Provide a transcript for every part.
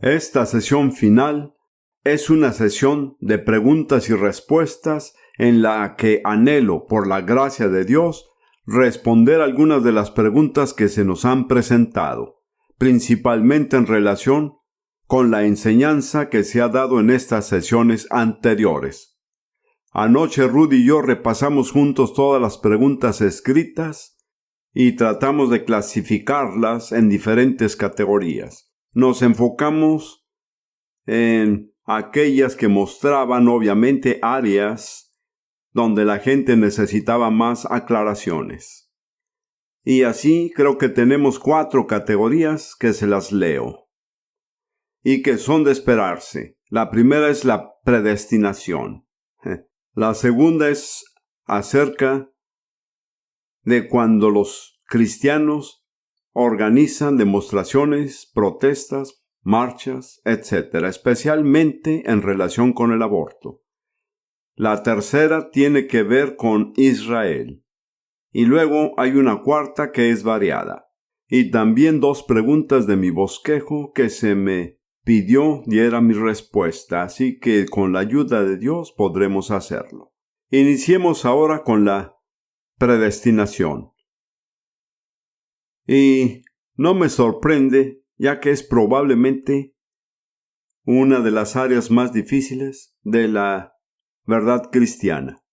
Esta sesión final es una sesión de preguntas y respuestas en la que anhelo, por la gracia de Dios, responder algunas de las preguntas que se nos han presentado, principalmente en relación con la enseñanza que se ha dado en estas sesiones anteriores. Anoche Rudy y yo repasamos juntos todas las preguntas escritas y tratamos de clasificarlas en diferentes categorías. Nos enfocamos en aquellas que mostraban obviamente áreas donde la gente necesitaba más aclaraciones. Y así creo que tenemos 4 categorías que se las leo y que son de esperarse. La primera es la predestinación. La segunda es acerca de cuando los cristianos organizan demostraciones, protestas, marchas, etc., especialmente en relación con el aborto. La tercera tiene que ver con Israel. Y luego hay una cuarta que es variada. Y también 2 preguntas de mi bosquejo que se me pidió diera mi respuesta, así que con la ayuda de Dios podremos hacerlo. Iniciemos ahora con la predestinación. Y no me sorprende, ya que es probablemente una de las áreas más difíciles de la verdad cristiana.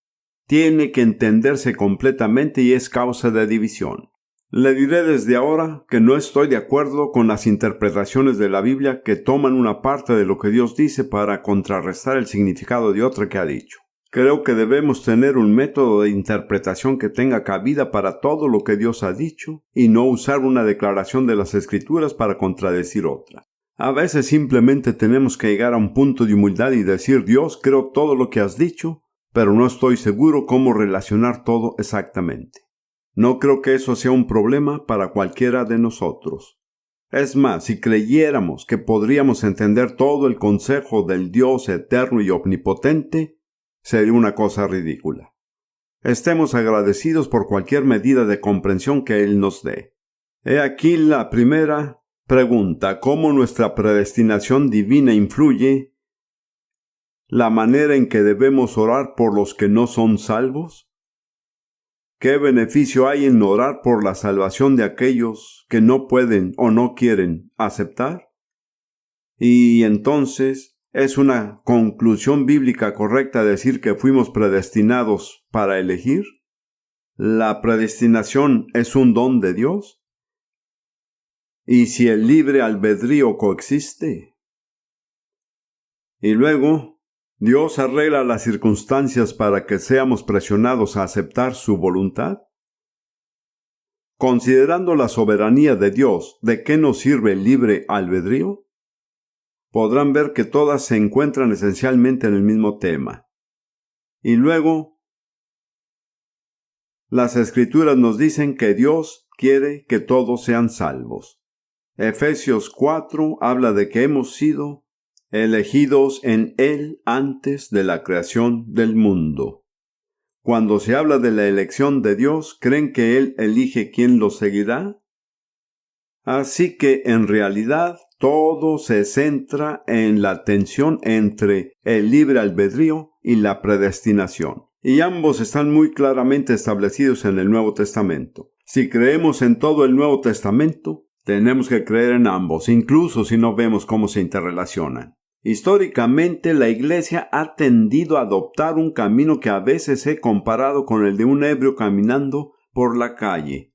Tiene que entenderse completamente y es causa de división. Le diré desde ahora que no estoy de acuerdo con las interpretaciones de la Biblia que toman una parte de lo que Dios dice para contrarrestar el significado de otra que ha dicho. Creo que debemos tener un método de interpretación que tenga cabida para todo lo que Dios ha dicho y no usar una declaración de las Escrituras para contradecir otra. A veces simplemente tenemos que llegar a un punto de humildad y decir: Dios, creo todo lo que has dicho, pero no estoy seguro cómo relacionar todo exactamente. No creo que eso sea un problema para cualquiera de nosotros. Es más, si creyéramos que podríamos entender todo el consejo del Dios eterno y omnipotente, sería una cosa ridícula. Estemos agradecidos por cualquier medida de comprensión que Él nos dé. He aquí la primera pregunta: ¿cómo nuestra predestinación divina influye la manera en que debemos orar por los que no son salvos? ¿Qué beneficio hay en orar por la salvación de aquellos que no pueden o no quieren aceptar? Y entonces, ¿es una conclusión bíblica correcta decir que fuimos predestinados para elegir? ¿La predestinación es un don de Dios? ¿Y si el libre albedrío coexiste? Y luego, ¿Dios arregla las circunstancias para que seamos presionados a aceptar su voluntad? Considerando la soberanía de Dios, ¿de qué nos sirve el libre albedrío? Podrán ver que todas se encuentran esencialmente en el mismo tema. Y luego, las Escrituras nos dicen que Dios quiere que todos sean salvos. Efesios 4 habla de que hemos sido elegidos en Él antes de la creación del mundo. Cuando se habla de la elección de Dios, ¿creen que Él elige quién lo seguirá? Así que en realidad todo se centra en la tensión entre el libre albedrío y la predestinación. Y ambos están muy claramente establecidos en el Nuevo Testamento. Si creemos en todo el Nuevo Testamento, tenemos que creer en ambos, incluso si no vemos cómo se interrelacionan. Históricamente, la Iglesia ha tendido a adoptar un camino que a veces he comparado con el de un ebrio caminando por la calle.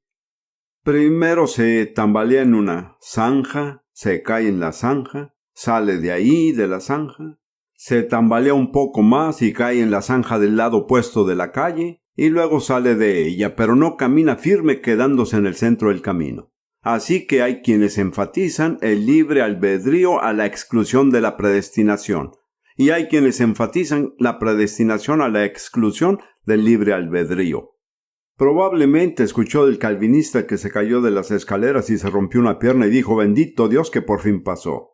Primero se tambalea en una zanja, se cae en la zanja, sale de ahí, de la zanja, se tambalea un poco más y cae en la zanja del lado opuesto de la calle, y luego sale de ella, pero no camina firme quedándose en el centro del camino. Así que hay quienes enfatizan el libre albedrío a la exclusión de la predestinación, y hay quienes enfatizan la predestinación a la exclusión del libre albedrío. Probablemente escuchó del calvinista que se cayó de las escaleras y se rompió una pierna y dijo: bendito Dios que por fin pasó.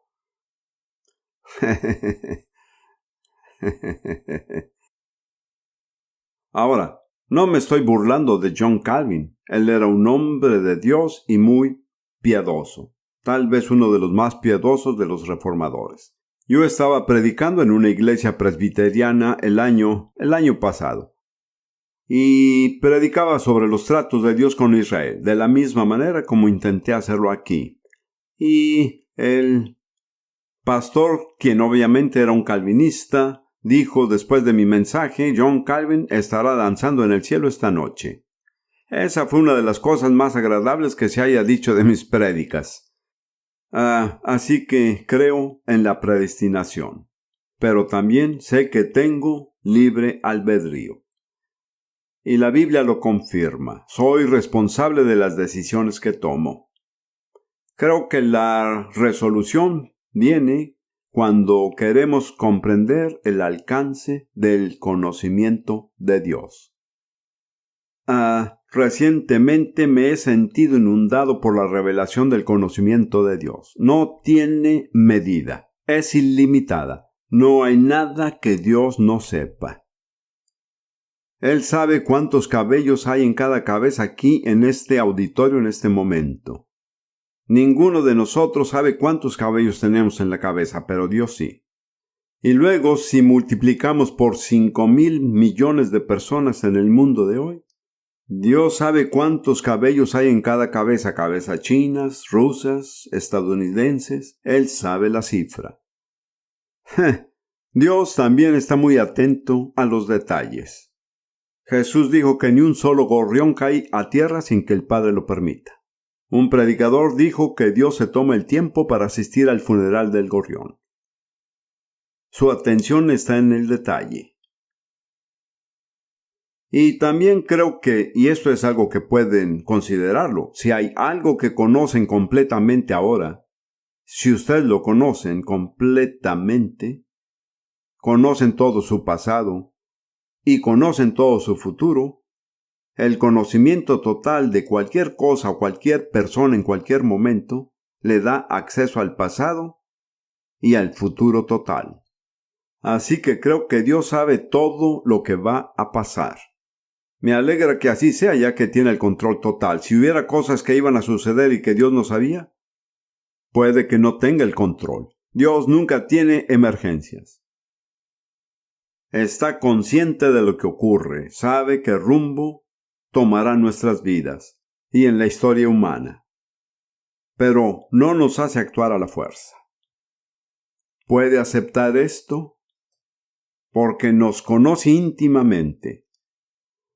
Ahora, no me estoy burlando de John Calvin. Él era un hombre de Dios y muy piadoso. tal vez uno de los más piadosos de los reformadores. Yo estaba predicando en una iglesia presbiteriana el año pasado, y predicaba sobre los tratos de Dios con Israel, de la misma manera como intenté hacerlo aquí. Y el pastor, quien obviamente era un calvinista, dijo después de mi mensaje: John Calvin estará danzando en el cielo esta noche. Esa fue una de las cosas más agradables que se haya dicho de mis prédicas. Así que creo en la predestinación, pero también sé que tengo libre albedrío. Y la Biblia lo confirma. Soy responsable de las decisiones que tomo. Creo que la resolución viene cuando queremos comprender el alcance del conocimiento de Dios. Recientemente me he sentido inundado por la revelación del conocimiento de Dios. No tiene medida. Es ilimitada. No hay nada que Dios no sepa. Él sabe cuántos cabellos hay en cada cabeza aquí en este auditorio en este momento. Ninguno de nosotros sabe cuántos cabellos tenemos en la cabeza, pero Dios sí. Y luego, si multiplicamos por 5,000 millones de personas en el mundo de hoy, Dios sabe cuántos cabellos hay en cada cabeza, cabezas chinas, rusas, estadounidenses. Él sabe la cifra. Dios también está muy atento a los detalles. Jesús dijo que ni un solo gorrión cae a tierra sin que el Padre lo permita. Un predicador dijo que Dios se toma el tiempo para asistir al funeral del gorrión. Su atención está en el detalle. Y también creo que, y esto es algo que pueden considerarlo, si hay algo que conocen completamente ahora, si ustedes lo conocen completamente, conocen todo su pasado y conocen todo su futuro, el conocimiento total de cualquier cosa o cualquier persona en cualquier momento le da acceso al pasado y al futuro total. Así que creo que Dios sabe todo lo que va a pasar. Me alegra que así sea, ya que tiene el control total. Si hubiera cosas que iban a suceder y que Dios no sabía, puede que no tenga el control. Dios nunca tiene emergencias. Está consciente de lo que ocurre, sabe qué rumbo tomará nuestras vidas y en la historia humana. Pero no nos hace actuar a la fuerza. ¿Puede aceptar esto? Porque nos conoce íntimamente.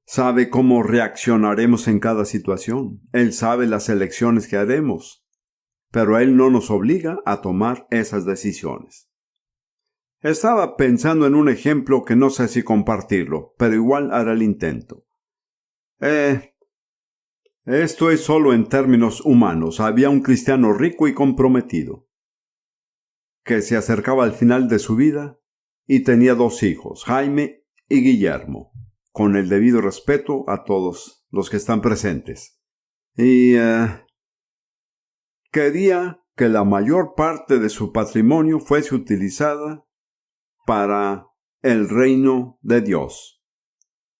Sabe cómo reaccionaremos en cada situación. Él sabe las elecciones que haremos. Pero Él no nos obliga a tomar esas decisiones. Estaba pensando en un ejemplo que no sé si compartirlo, pero igual haré el intento. Esto es solo en términos humanos. Había un cristiano rico y comprometido, que se acercaba al final de su vida y tenía 2 hijos, Jaime y Guillermo, con el debido respeto a todos los que están presentes. Y quería que la mayor parte de su patrimonio fuese utilizada para el reino de Dios.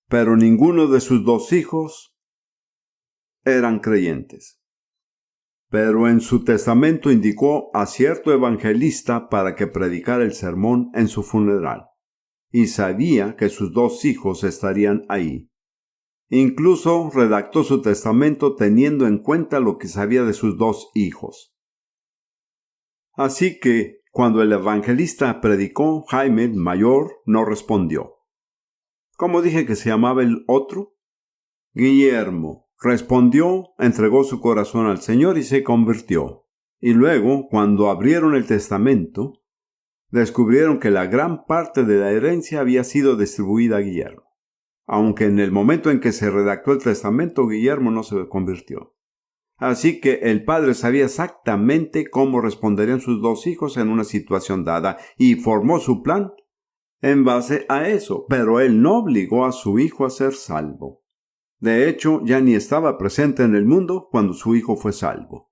Pero ninguno de sus 2 hijos eran creyentes. Pero en su testamento indicó a cierto evangelista para que predicara el sermón en su funeral. Y sabía que sus 2 hijos estarían ahí. Incluso redactó su testamento teniendo en cuenta lo que sabía de sus 2 hijos. Así que, cuando el evangelista predicó, Jaime, el mayor, no respondió. ¿Cómo dije que se llamaba el otro? Guillermo. Respondió, entregó su corazón al Señor y se convirtió. Y luego, cuando abrieron el testamento, descubrieron que la gran parte de la herencia había sido distribuida a Guillermo. Aunque en el momento en que se redactó el testamento, Guillermo no se convirtió. Así que el padre sabía exactamente cómo responderían sus 2 hijos en una situación dada y formó su plan en base a eso, pero él no obligó a su hijo a ser salvo. De hecho, ya ni estaba presente en el mundo cuando su hijo fue salvo.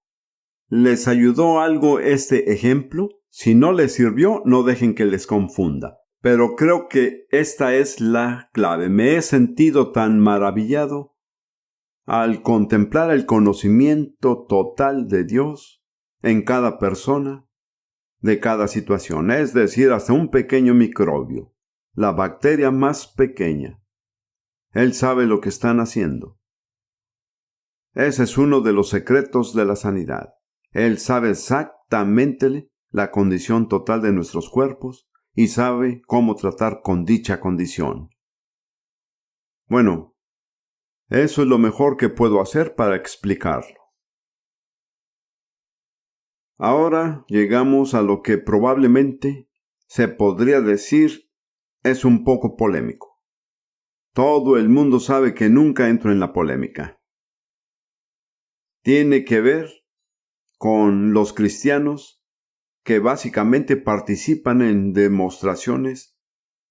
¿Les ayudó algo este ejemplo? Si no les sirvió, no dejen que les confunda. Pero creo que esta es la clave. Me he sentido tan maravillado al contemplar el conocimiento total de Dios en cada persona de cada situación, es decir, hasta un pequeño microbio, la bacteria más pequeña. Él sabe lo que están haciendo. Ese es uno de los secretos de la sanidad. Él sabe exactamente la condición total de nuestros cuerpos y sabe cómo tratar con dicha condición. Bueno, eso es lo mejor que puedo hacer para explicarlo. Ahora llegamos a lo que probablemente se podría decir es un poco polémico. Todo el mundo sabe que nunca entro en la polémica. Tiene que ver con los cristianos que básicamente participan en demostraciones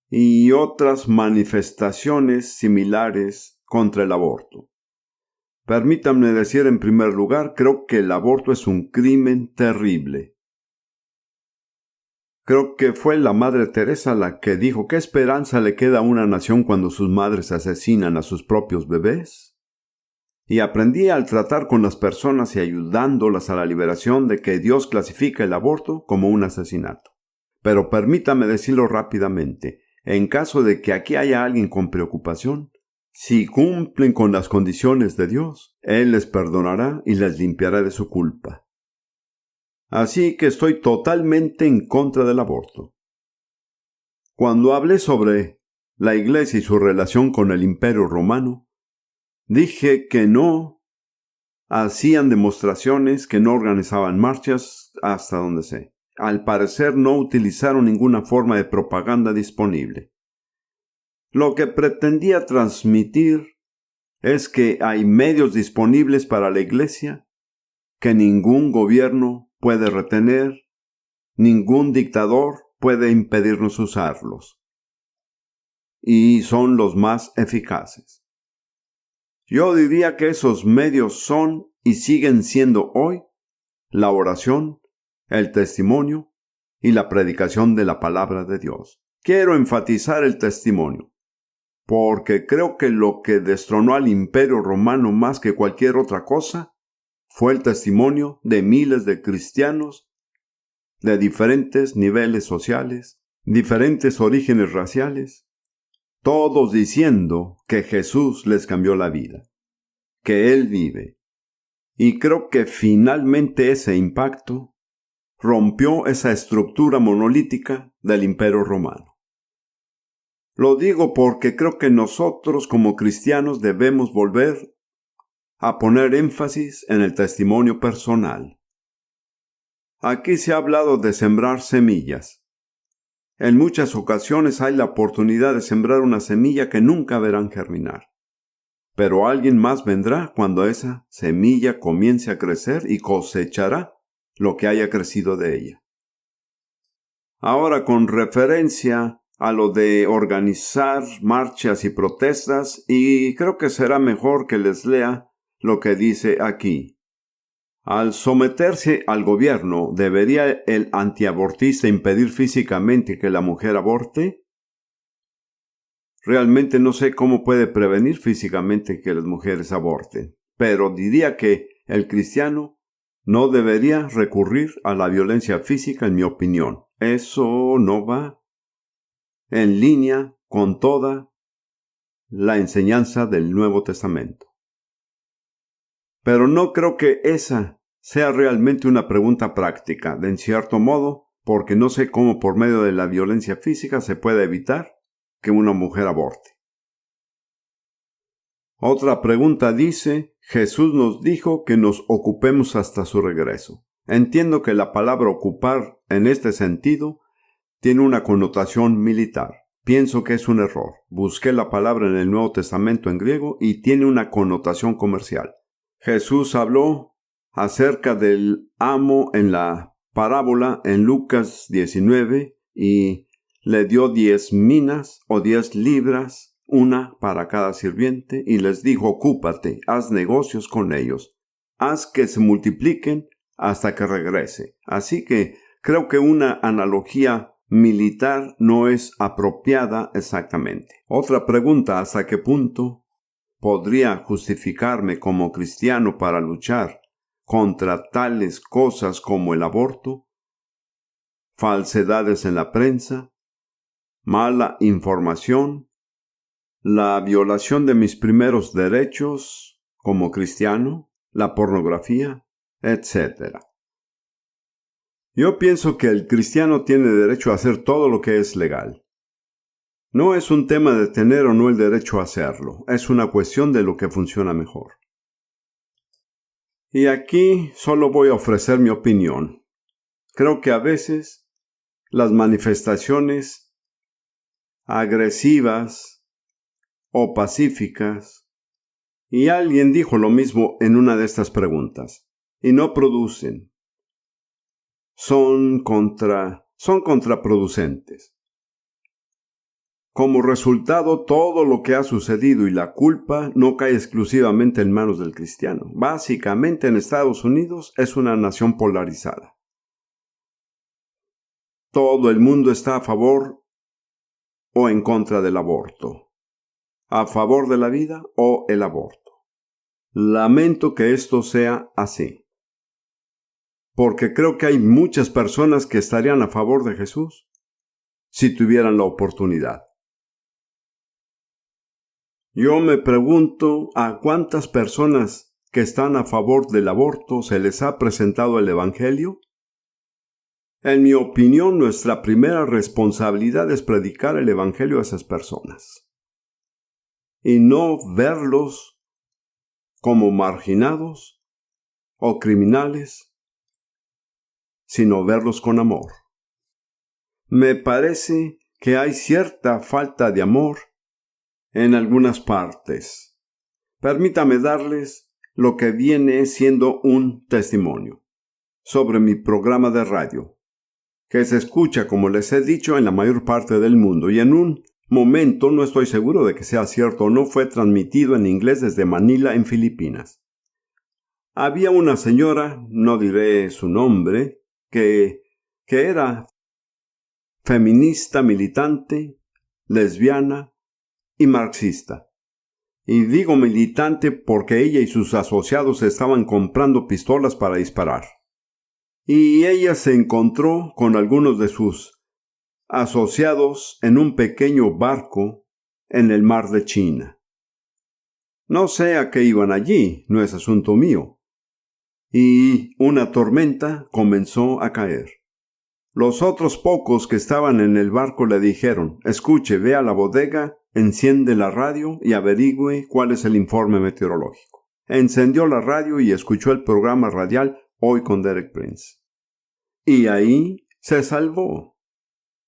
y otras manifestaciones similares contra el aborto. Permítanme decir en primer lugar, creo que el aborto es un crimen terrible. Creo que fue la Madre Teresa la que dijo: ¿qué esperanza le queda a una nación cuando sus madres asesinan a sus propios bebés? Y aprendí al tratar con las personas y ayudándolas a la liberación de que Dios clasifica el aborto como un asesinato. Pero permítame decirlo rápidamente, en caso de que aquí haya alguien con preocupación, si cumplen con las condiciones de Dios, Él les perdonará y les limpiará de su culpa. Así que estoy totalmente en contra del aborto. Cuando hablé sobre la Iglesia y su relación con el Imperio Romano, dije que no hacían demostraciones, que no organizaban marchas, hasta donde sé. Al parecer no utilizaron ninguna forma de propaganda disponible. Lo que pretendía transmitir es que hay medios disponibles para la Iglesia que ningún gobierno puede retener, ningún dictador puede impedirnos usarlos. Y son los más eficaces. Yo diría que esos medios son y siguen siendo hoy la oración, el testimonio y la predicación de la palabra de Dios. Quiero enfatizar el testimonio, porque creo que lo que destronó al Imperio Romano más que cualquier otra cosa fue el testimonio de miles de cristianos de diferentes niveles sociales, diferentes orígenes raciales, todos diciendo que Jesús les cambió la vida, que Él vive. Y creo que finalmente ese impacto rompió esa estructura monolítica del Imperio Romano. Lo digo porque creo que nosotros como cristianos debemos volver a poner énfasis en el testimonio personal. Aquí se ha hablado de sembrar semillas. En muchas ocasiones hay la oportunidad de sembrar una semilla que nunca verán germinar. Pero alguien más vendrá cuando esa semilla comience a crecer y cosechará lo que haya crecido de ella. Ahora, con referencia a lo de organizar marchas y protestas, y creo que será mejor que les lea lo que dice aquí. Al someterse al gobierno, ¿debería el antiabortista impedir físicamente que la mujer aborte? Realmente no sé cómo puede prevenir físicamente que las mujeres aborten, pero diría que el cristiano no debería recurrir a la violencia física, en mi opinión. Eso no va en línea con toda la enseñanza del Nuevo Testamento. Pero no creo que esa sea realmente una pregunta práctica, de en cierto modo, porque no sé cómo por medio de la violencia física se puede evitar que una mujer aborte. Otra pregunta dice: Jesús nos dijo que nos ocupemos hasta su regreso. Entiendo que la palabra ocupar en este sentido tiene una connotación militar. Pienso que es un error. Busqué la palabra en el Nuevo Testamento en griego y tiene una connotación comercial. Jesús habló acerca del amo en la parábola en Lucas 19 y le dio 10 minas o 10 libras, una para cada sirviente, y les dijo: ocúpate, haz negocios con ellos, haz que se multipliquen hasta que regrese. Así que creo que una analogía militar no es apropiada exactamente. Otra pregunta: ¿hasta qué punto podría justificarme como cristiano para luchar contra tales cosas como el aborto, falsedades en la prensa, mala información, la violación de mis primeros derechos como cristiano, la pornografía, etc. Yo pienso que el cristiano tiene derecho a hacer todo lo que es legal. No es un tema de tener o no el derecho a hacerlo, es una cuestión de lo que funciona mejor. Y aquí solo voy a ofrecer mi opinión. Creo que a veces las manifestaciones agresivas o pacíficas, y alguien dijo lo mismo en una de estas preguntas, y no producen, son contraproducentes. Como resultado, todo lo que ha sucedido y la culpa no cae exclusivamente en manos del cristiano. Básicamente, en Estados Unidos es una nación polarizada. Todo el mundo está a favor o en contra del aborto, a favor de la vida o el aborto. Lamento que esto sea así, porque creo que hay muchas personas que estarían a favor de Jesús si tuvieran la oportunidad. Yo me pregunto a cuántas personas que están a favor del aborto se les ha presentado el Evangelio. En mi opinión, nuestra primera responsabilidad es predicar el Evangelio a esas personas y no verlos como marginados o criminales, sino verlos con amor. Me parece que hay cierta falta de amor en algunas partes. Permítame darles lo que viene siendo un testimonio sobre mi programa de radio, que se escucha, como les he dicho, en la mayor parte del mundo, y en un momento, no estoy seguro de que sea cierto o no, fue transmitido en inglés desde Manila, en Filipinas. Había una señora, no diré su nombre, que era feminista militante, lesbiana y marxista. Y digo militante porque ella y sus asociados estaban comprando pistolas para disparar. Y ella se encontró con algunos de sus asociados en un pequeño barco en el mar de China. No sé a qué iban allí, no es asunto mío. Y una tormenta comenzó a caer. Los otros pocos que estaban en el barco le dijeron: escuche, ve a la bodega, enciende la radio y averigüe cuál es el informe meteorológico. Encendió la radio y escuchó el programa radial Hoy con Derek Prince. Y ahí se salvó,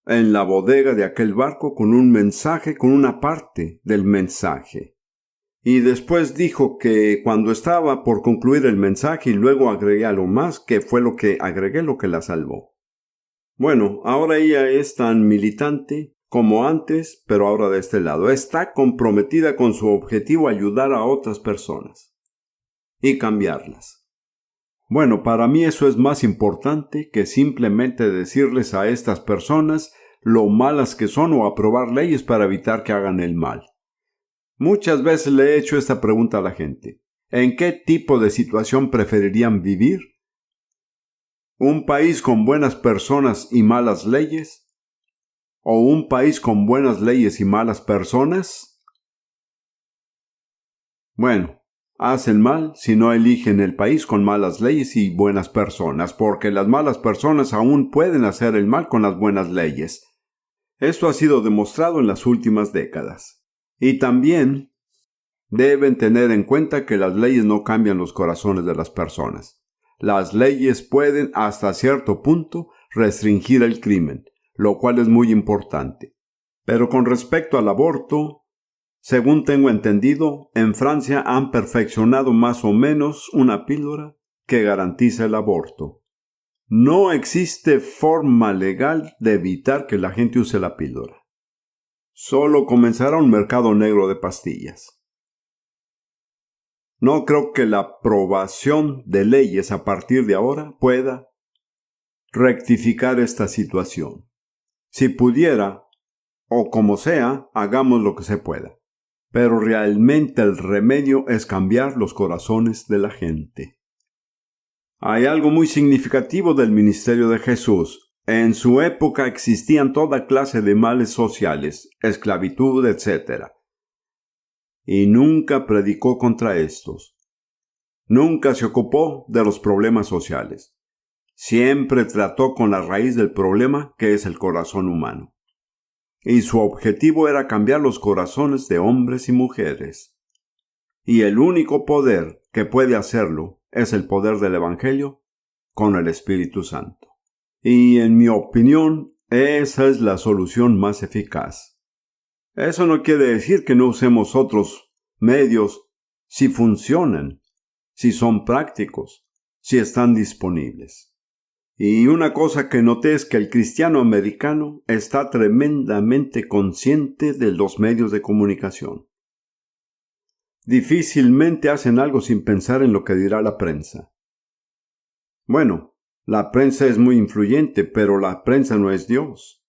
en la bodega de aquel barco, con un mensaje, con una parte del mensaje. Y después dijo que cuando estaba por concluir el mensaje y luego agregué algo más, que fue lo que agregué lo que la salvó. Bueno, ahora ella es tan militante como antes, pero ahora de este lado. Está comprometida con su objetivo: ayudar a otras personas y cambiarlas. Bueno, para mí eso es más importante que simplemente decirles a estas personas lo malas que son o aprobar leyes para evitar que hagan el mal. Muchas veces le he hecho esta pregunta a la gente: ¿en qué tipo de situación preferirían vivir? ¿Un país con buenas personas y malas leyes? ¿O un país con buenas leyes y malas personas? Bueno, hacen mal si no eligen el país con malas leyes y buenas personas, porque las malas personas aún pueden hacer el mal con las buenas leyes. Esto ha sido demostrado en las últimas décadas. Y también deben tener en cuenta que las leyes no cambian los corazones de las personas. Las leyes pueden, hasta cierto punto, restringir el crimen, lo cual es muy importante. Pero con respecto al aborto, según tengo entendido, en Francia han perfeccionado más o menos una píldora que garantiza el aborto. No existe forma legal de evitar que la gente use la píldora. Solo comenzará un mercado negro de pastillas. No creo que la aprobación de leyes a partir de ahora pueda rectificar esta situación. Si pudiera, o como sea, hagamos lo que se pueda. Pero realmente el remedio es cambiar los corazones de la gente. Hay algo muy significativo del ministerio de Jesús. En su época existían toda clase de males sociales, esclavitud, etc. Y nunca predicó contra estos. Nunca se ocupó de los problemas sociales. Siempre trató con la raíz del problema, que es el corazón humano. Y su objetivo era cambiar los corazones de hombres y mujeres. Y el único poder que puede hacerlo es el poder del Evangelio con el Espíritu Santo. Y en mi opinión, esa es la solución más eficaz. Eso no quiere decir que no usemos otros medios si funcionan, si son prácticos, si están disponibles. Y una cosa que noté es que el cristiano americano está tremendamente consciente de los medios de comunicación. Difícilmente hacen algo sin pensar en lo que dirá la prensa. Bueno, la prensa es muy influyente, pero la prensa no es Dios.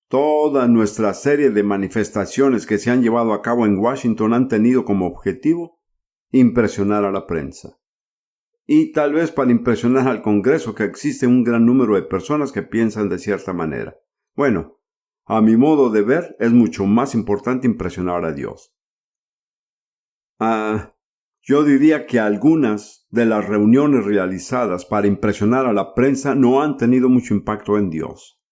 Toda nuestra serie de manifestaciones que se han llevado a cabo en Washington han tenido como objetivo impresionar a la prensa. Y tal vez para impresionar al Congreso, que existe un gran número de personas que piensan de cierta manera. Bueno, a mi modo de ver, es mucho más importante impresionar a Dios. Yo diría que algunas de las reuniones realizadas para impresionar a la prensa no han tenido mucho impacto en Dios.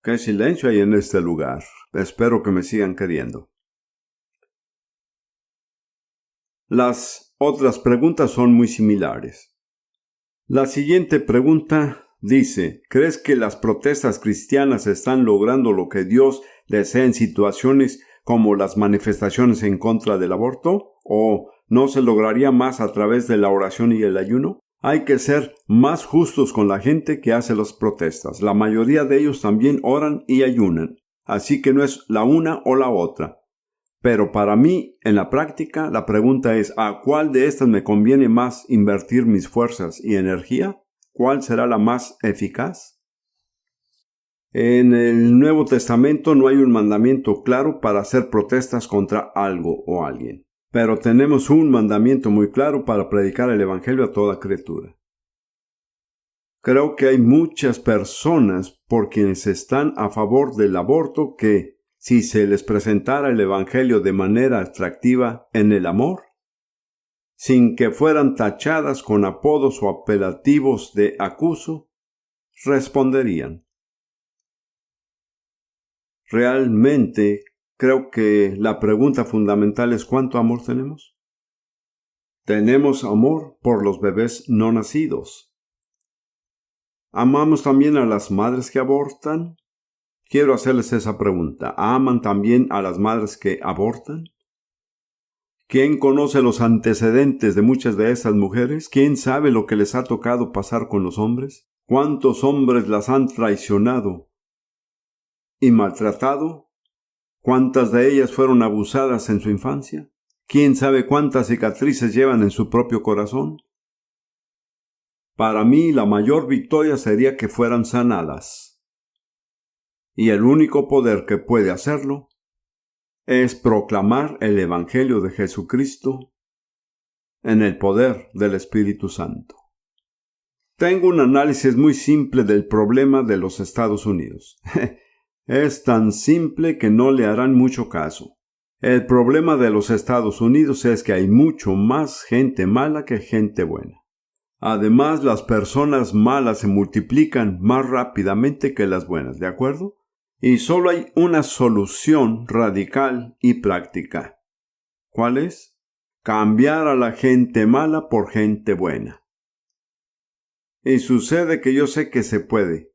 Qué silencio hay en este lugar. Espero que me sigan queriendo. Las otras preguntas son muy similares. La siguiente pregunta dice: ¿crees que las protestas cristianas están logrando lo que Dios desea en situaciones como las manifestaciones en contra del aborto? ¿O no se lograría más a través de la oración y el ayuno? Hay que ser más justos con la gente que hace las protestas. La mayoría de ellos también oran y ayunan. Así que no es la una o la otra. Pero para mí, en la práctica, la pregunta es: ¿a cuál de estas me conviene más invertir mis fuerzas y energía? ¿Cuál será la más eficaz? En el Nuevo Testamento no hay un mandamiento claro para hacer protestas contra algo o alguien. Pero tenemos un mandamiento muy claro para predicar el Evangelio a toda criatura. Creo que hay muchas personas por quienes están a favor del aborto que, si se les presentara el Evangelio de manera atractiva en el amor, sin que fueran tachadas con apodos o apelativos de acuso, responderían. Realmente creo que la pregunta fundamental es: ¿cuánto amor tenemos? Tenemos amor por los bebés no nacidos. ¿Amamos también a las madres que abortan? Quiero hacerles esa pregunta. ¿Aman también a las madres que abortan? ¿Quién conoce los antecedentes de muchas de esas mujeres? ¿Quién sabe lo que les ha tocado pasar con los hombres? ¿Cuántos hombres las han traicionado y maltratado? ¿Cuántas de ellas fueron abusadas en su infancia? ¿Quién sabe cuántas cicatrices llevan en su propio corazón? Para mí, la mayor victoria sería que fueran sanadas. Y el único poder que puede hacerlo es proclamar el Evangelio de Jesucristo en el poder del Espíritu Santo. Tengo un análisis muy simple del problema de los Estados Unidos. Es tan simple que no le harán mucho caso. El problema de los Estados Unidos es que hay mucho más gente mala que gente buena. Además, las personas malas se multiplican más rápidamente que las buenas, ¿de acuerdo? Y solo hay una solución radical y práctica. ¿Cuál es? Cambiar a la gente mala por gente buena. Y sucede que yo sé que se puede,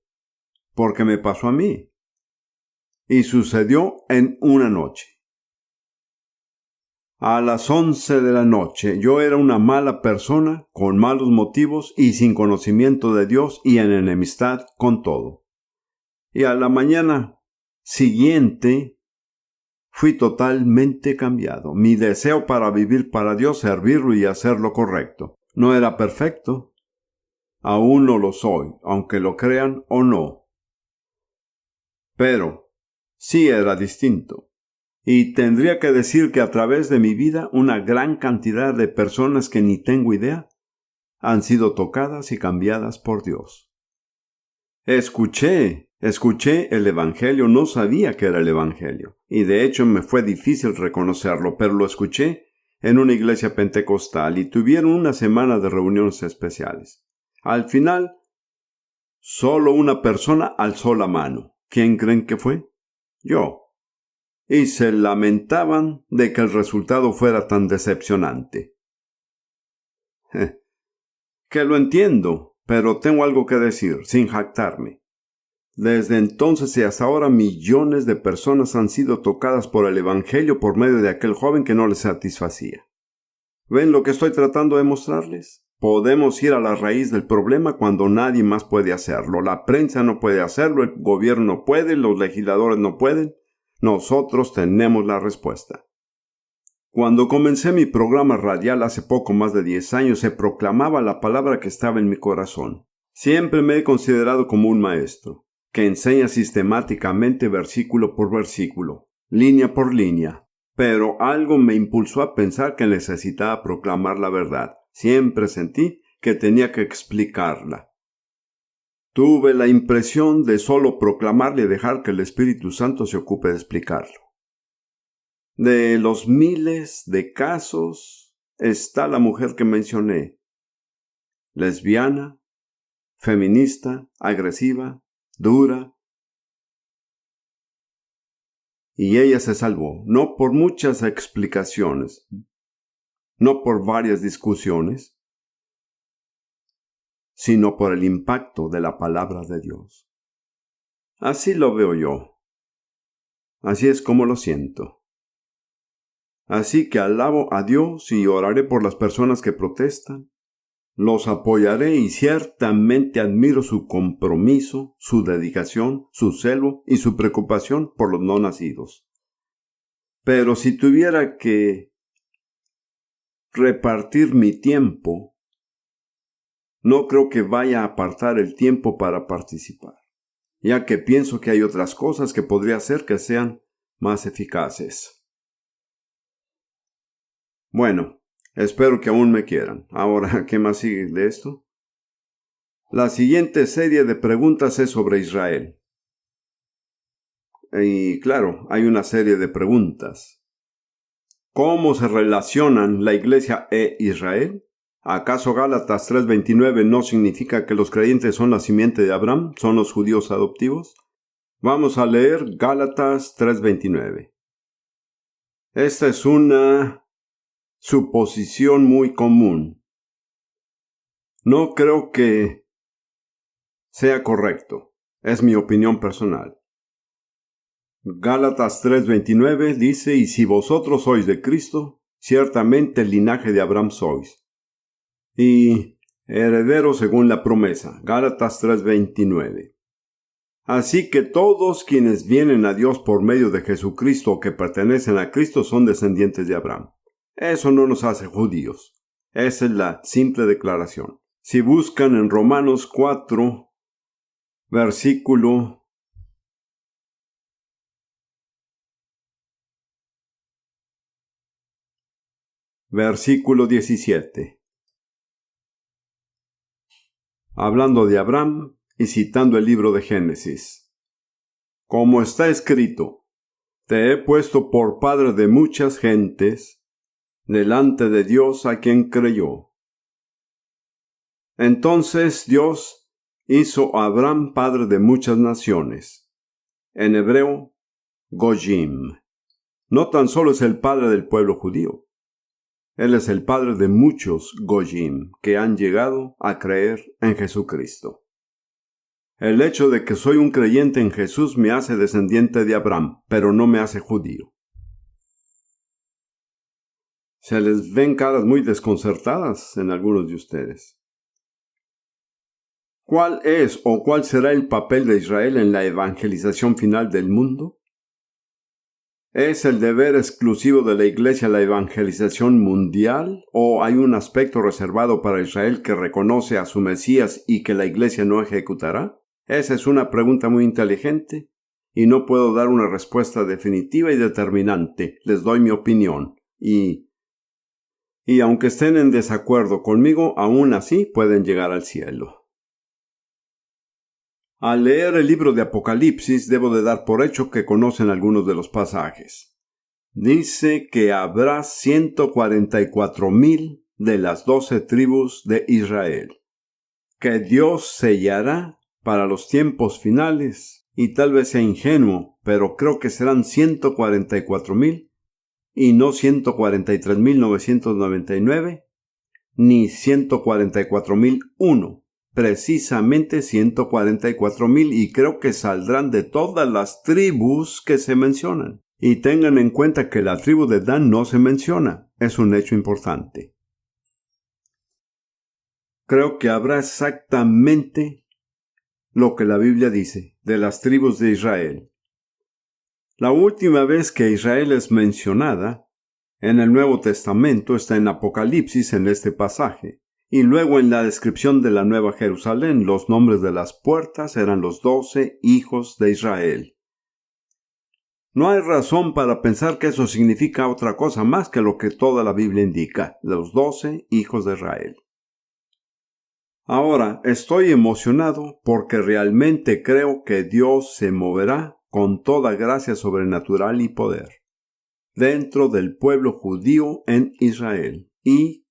porque me pasó a mí. Y sucedió en una noche. A las 11 de la noche yo era una mala persona, con malos motivos y sin conocimiento de Dios y en enemistad con todo. Y a la mañana siguiente fui totalmente cambiado. Mi deseo para vivir para Dios, servirlo y hacer lo correcto. No era perfecto. Aún no lo soy, aunque lo crean o no. Pero sí era distinto. Y tendría que decir que a través de mi vida una gran cantidad de personas que ni tengo idea han sido tocadas y cambiadas por Dios. Escuché el Evangelio, no sabía que era el Evangelio, y de hecho me fue difícil reconocerlo, pero lo escuché en una iglesia pentecostal y tuvieron una semana de reuniones especiales. Al final, solo una persona alzó la mano. ¿Quién creen que fue? Yo. Y se lamentaban de que el resultado fuera tan decepcionante. Que lo entiendo, pero tengo algo que decir, sin jactarme. Desde entonces y hasta ahora millones de personas han sido tocadas por el Evangelio por medio de aquel joven que no les satisfacía. ¿Ven lo que estoy tratando de mostrarles? Podemos ir a la raíz del problema cuando nadie más puede hacerlo. La prensa no puede hacerlo, el gobierno no puede, los legisladores no pueden. Nosotros tenemos la respuesta. Cuando comencé mi programa radial hace poco más de 10 años, se proclamaba la palabra que estaba en mi corazón. Siempre me he considerado como un maestro, que enseña sistemáticamente versículo por versículo, línea por línea. Pero algo me impulsó a pensar que necesitaba proclamar la verdad. Siempre sentí que tenía que explicarla. Tuve la impresión de solo proclamarla y dejar que el Espíritu Santo se ocupe de explicarlo. De los miles de casos está la mujer que mencioné. Lesbiana, feminista, agresiva, dura. Y ella se salvó, no por muchas explicaciones, no por varias discusiones, sino por el impacto de la palabra de Dios. Así lo veo yo. Así es como lo siento. Así que alabo a Dios y oraré por las personas que protestan. Los apoyaré y ciertamente admiro su compromiso, su dedicación, su celo y su preocupación por los no nacidos. Pero si tuviera que repartir mi tiempo, no creo que vaya a apartar el tiempo para participar, ya que pienso que hay otras cosas que podría hacer que sean más eficaces. Bueno, espero que aún me quieran. Ahora, ¿qué más sigue de esto? La siguiente serie de preguntas es sobre Israel. Y claro, hay una serie de preguntas. ¿Cómo se relacionan la Iglesia e Israel? ¿Acaso Gálatas 3:29 no significa que los creyentes son la simiente de Abraham, son los judíos adoptivos? Vamos a leer Gálatas 3:29. Esta es una suposición muy común. No creo que sea correcto. Es mi opinión personal. Gálatas 3:29 dice, y si vosotros sois de Cristo, ciertamente el linaje de Abraham sois, y herederos según la promesa. Gálatas 3:29. Así que todos quienes vienen a Dios por medio de Jesucristo o que pertenecen a Cristo son descendientes de Abraham. Eso no nos hace judíos. Esa es la simple declaración. Si buscan en Romanos 4, versículo 17. Hablando de Abraham y citando el libro de Génesis. Como está escrito, te he puesto por padre de muchas gentes, delante de Dios a quien creyó. Entonces Dios hizo a Abraham padre de muchas naciones. En hebreo, Gojim. No tan solo es el padre del pueblo judío. Él es el padre de muchos Gojim que han llegado a creer en Jesucristo. El hecho de que soy un creyente en Jesús me hace descendiente de Abraham, pero no me hace judío. Se les ven caras muy desconcertadas en algunos de ustedes. ¿Cuál es o cuál será el papel de Israel en la evangelización final del mundo? ¿Es el deber exclusivo de la Iglesia la evangelización mundial o hay un aspecto reservado para Israel que reconoce a su Mesías y que la Iglesia no ejecutará? Esa es una pregunta muy inteligente y no puedo dar una respuesta definitiva y determinante. Les doy mi opinión y y aunque estén en desacuerdo conmigo, aún así pueden llegar al cielo. Al leer el libro de Apocalipsis, debo de dar por hecho que conocen algunos de los pasajes. Dice que habrá 144,000 de las 12 tribus de Israel, que Dios sellará para los tiempos finales, y tal vez sea ingenuo, pero creo que serán 144,000 y no 143,999, ni 144,001. Precisamente 144,000, y creo que saldrán de todas las tribus que se mencionan. Y tengan en cuenta que la tribu de Dan no se menciona. Es un hecho importante. Creo que habrá exactamente lo que la Biblia dice de las tribus de Israel. La última vez que Israel es mencionada en el Nuevo Testamento está en Apocalipsis, en este pasaje. Y luego en la descripción de la Nueva Jerusalén, los nombres de las puertas eran los 12 hijos de Israel. No hay razón para pensar que eso significa otra cosa más que lo que toda la Biblia indica, los 12 hijos de Israel. Ahora, estoy emocionado porque realmente creo que Dios se moverá con toda gracia sobrenatural y poder dentro del pueblo judío en Israel, y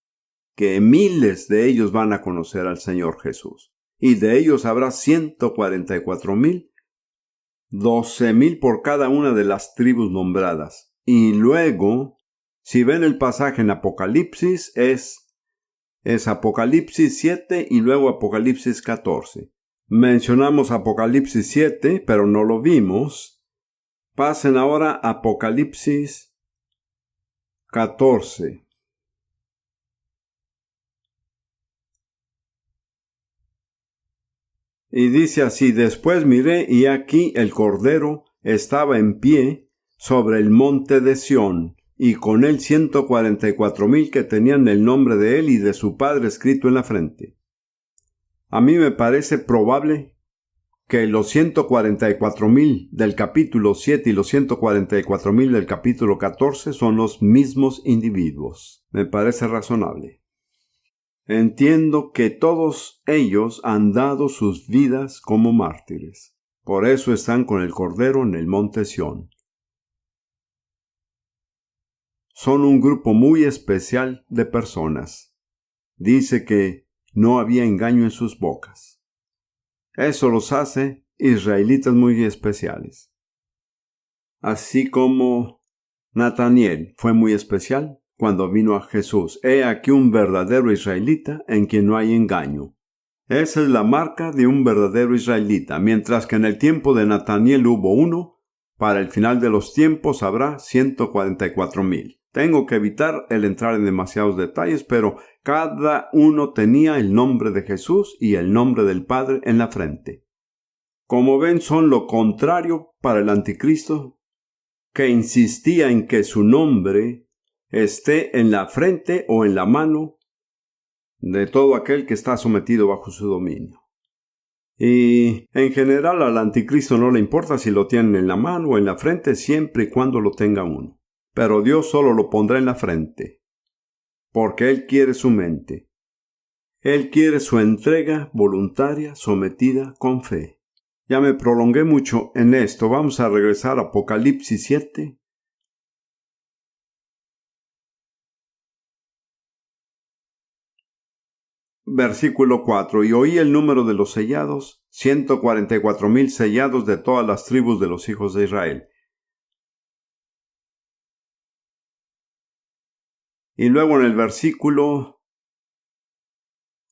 que miles de ellos van a conocer al Señor Jesús. Y de ellos habrá 144,000, 12,000 por cada una de las tribus nombradas. Y luego, si ven el pasaje en Apocalipsis, es Apocalipsis 7 y luego Apocalipsis 14. Mencionamos Apocalipsis 7, pero no lo vimos. Pasen ahora a Apocalipsis 14. Y dice así: después miré, y aquí el Cordero estaba en pie sobre el monte de Sión, y con él 144,000 que tenían el nombre de él y de su padre escrito en la frente. A mí me parece probable que los 144,000 del capítulo 7 y los 144,000 del capítulo 14 son los mismos individuos. Me parece razonable. Entiendo que todos ellos han dado sus vidas como mártires. Por eso están con el Cordero en el monte Sión. Son un grupo muy especial de personas. Dice que no había engaño en sus bocas. Eso los hace israelitas muy especiales. Así como Nataniel fue muy especial cuando vino a Jesús. He aquí un verdadero israelita en quien no hay engaño. Esa es la marca de un verdadero israelita. Mientras que en el tiempo de Nataniel hubo uno, para el final de los tiempos habrá 144,000. Tengo que evitar el entrar en demasiados detalles, pero cada uno tenía el nombre de Jesús y el nombre del Padre en la frente. Como ven, son lo contrario para el anticristo, que insistía en que su nombre esté en la frente o en la mano de todo aquel que está sometido bajo su dominio. Y en general al anticristo no le importa si lo tienen en la mano o en la frente, siempre y cuando lo tenga uno. Pero Dios solo lo pondrá en la frente, porque Él quiere su mente. Él quiere su entrega voluntaria, sometida con fe. Ya me prolongué mucho en esto. Vamos a regresar a Apocalipsis 7. Versículo 4. Y oí el número de los sellados, 144,000 sellados de todas las tribus de los hijos de Israel. Y luego en el versículo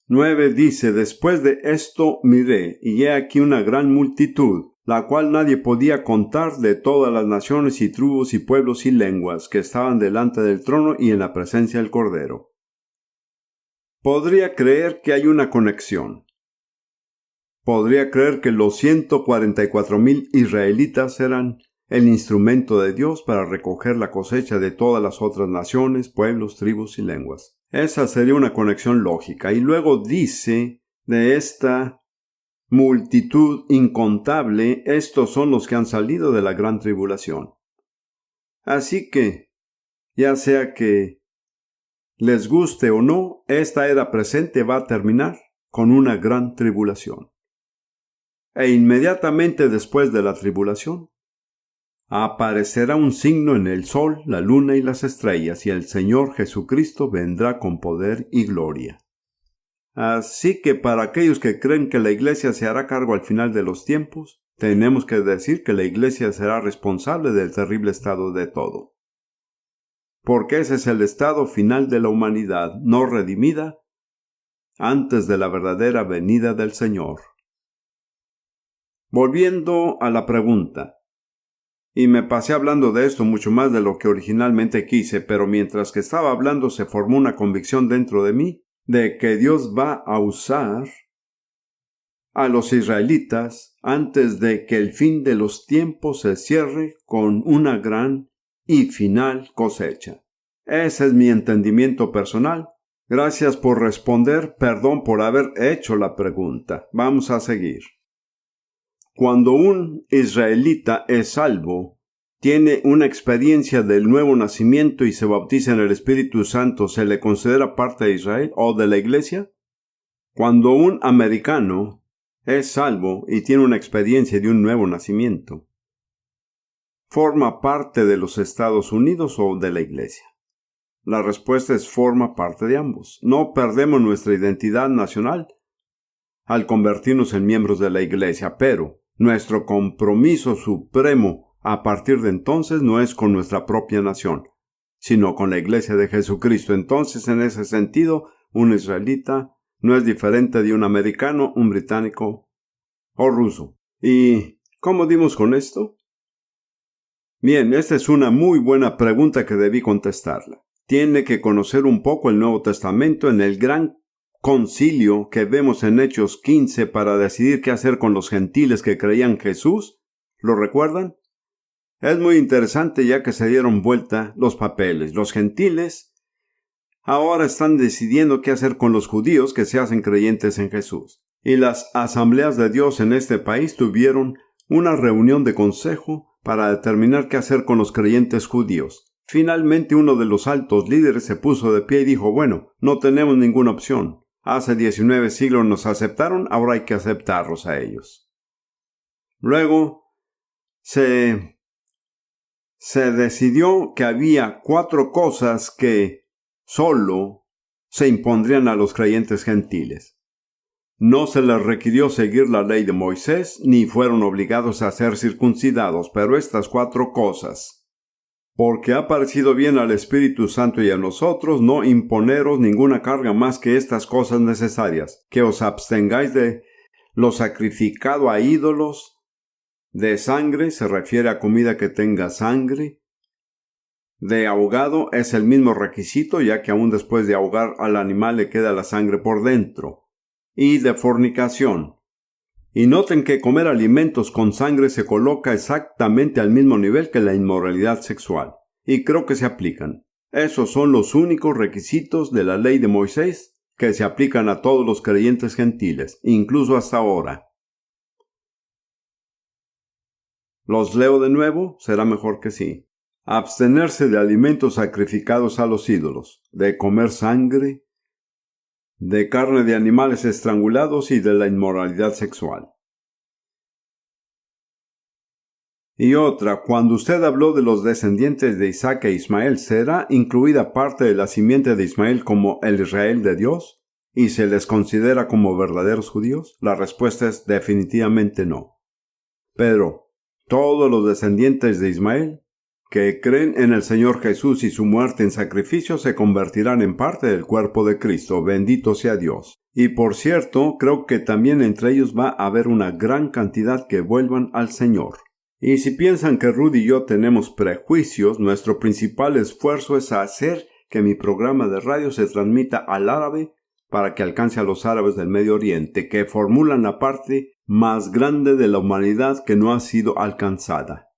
9 dice: después de esto miré, y he aquí una gran multitud, la cual nadie podía contar, de todas las naciones y tribus y pueblos y lenguas, que estaban delante del trono y en la presencia del Cordero. Podría creer que hay una conexión. Podría creer que los 144,000 israelitas eran el instrumento de Dios para recoger la cosecha de todas las otras naciones, pueblos, tribus y lenguas. Esa sería una conexión lógica. Y luego dice de esta multitud incontable, estos son los que han salido de la gran tribulación. Así que, ya sea que Les guste o no, esta era presente va a terminar con una gran tribulación. E inmediatamente después de la tribulación, aparecerá un signo en el sol, la luna y las estrellas, y el Señor Jesucristo vendrá con poder y gloria. Así que para aquellos que creen que la Iglesia se hará cargo al final de los tiempos, tenemos que decir que la Iglesia será responsable del terrible estado de todo. Porque ese es el estado final de la humanidad no redimida antes de la verdadera venida del Señor. Volviendo a la pregunta, y me pasé hablando de esto mucho más de lo que originalmente quise, pero mientras que estaba hablando se formó una convicción dentro de mí de que Dios va a usar a los israelitas antes de que el fin de los tiempos se cierre con una gran y final cosecha. Ese es mi entendimiento personal. Gracias por responder, perdón por haber hecho la pregunta. Vamos a seguir. Cuando un israelita es salvo, tiene una experiencia del nuevo nacimiento y se bautiza en el Espíritu Santo, ¿se le considera parte de Israel o de la Iglesia? Cuando un americano es salvo y tiene una experiencia de un nuevo nacimiento, ¿forma parte de los Estados Unidos o de la Iglesia? La respuesta es forma parte de ambos. No perdemos nuestra identidad nacional al convertirnos en miembros de la Iglesia, pero nuestro compromiso supremo a partir de entonces no es con nuestra propia nación, sino con la Iglesia de Jesucristo. Entonces, en ese sentido, un israelita no es diferente de un americano, un británico o ruso. ¿Y cómo dimos con esto? Bien, esta es una muy buena pregunta que debí contestarla. Tiene que conocer un poco el Nuevo Testamento en el gran concilio que vemos en Hechos 15 para decidir qué hacer con los gentiles que creían en Jesús. ¿Lo recuerdan? Es muy interesante ya que se dieron vuelta los papeles. Los gentiles ahora están decidiendo qué hacer con los judíos que se hacen creyentes en Jesús. Y las asambleas de Dios en este país tuvieron una reunión de consejo para determinar qué hacer con los creyentes judíos. Finalmente uno de los altos líderes se puso de pie y dijo, bueno, no tenemos ninguna opción. Hace 19 siglos nos aceptaron, ahora hay que aceptarlos a ellos. Luego se decidió que había 4 cosas que solo se impondrían a los creyentes gentiles. No se les requirió seguir la ley de Moisés, ni fueron obligados a ser circuncidados, pero estas 4 cosas, porque ha parecido bien al Espíritu Santo y a nosotros no imponeros ninguna carga más que estas cosas necesarias, que os abstengáis de lo sacrificado a ídolos, de sangre, se refiere a comida que tenga sangre, de ahogado es el mismo requisito, ya que aún después de ahogar al animal le queda la sangre por dentro, y de fornicación. Y noten que comer alimentos con sangre se coloca exactamente al mismo nivel que la inmoralidad sexual, y creo que se aplican. Esos son los únicos requisitos de la ley de Moisés que se aplican a todos los creyentes gentiles, incluso hasta ahora. ¿Los leo de nuevo? Será mejor que sí. Abstenerse de alimentos sacrificados a los ídolos, de comer sangre, de carne de animales estrangulados y de la inmoralidad sexual. Y otra, cuando usted habló de los descendientes de Isaac e Ismael, ¿será incluida parte de la simiente de Ismael como el Israel de Dios? ¿Y se les considera como verdaderos judíos? La respuesta es definitivamente no. Pero todos los descendientes de Ismael que creen en el Señor Jesús y su muerte en sacrificio se convertirán en parte del cuerpo de Cristo. Bendito sea Dios. Y por cierto, creo que también entre ellos va a haber una gran cantidad que vuelvan al Señor. Y si piensan que Rudy y yo tenemos prejuicios, nuestro principal esfuerzo es hacer que mi programa de radio se transmita al árabe para que alcance a los árabes del Medio Oriente, que formulan la parte más grande de la humanidad que no ha sido alcanzada.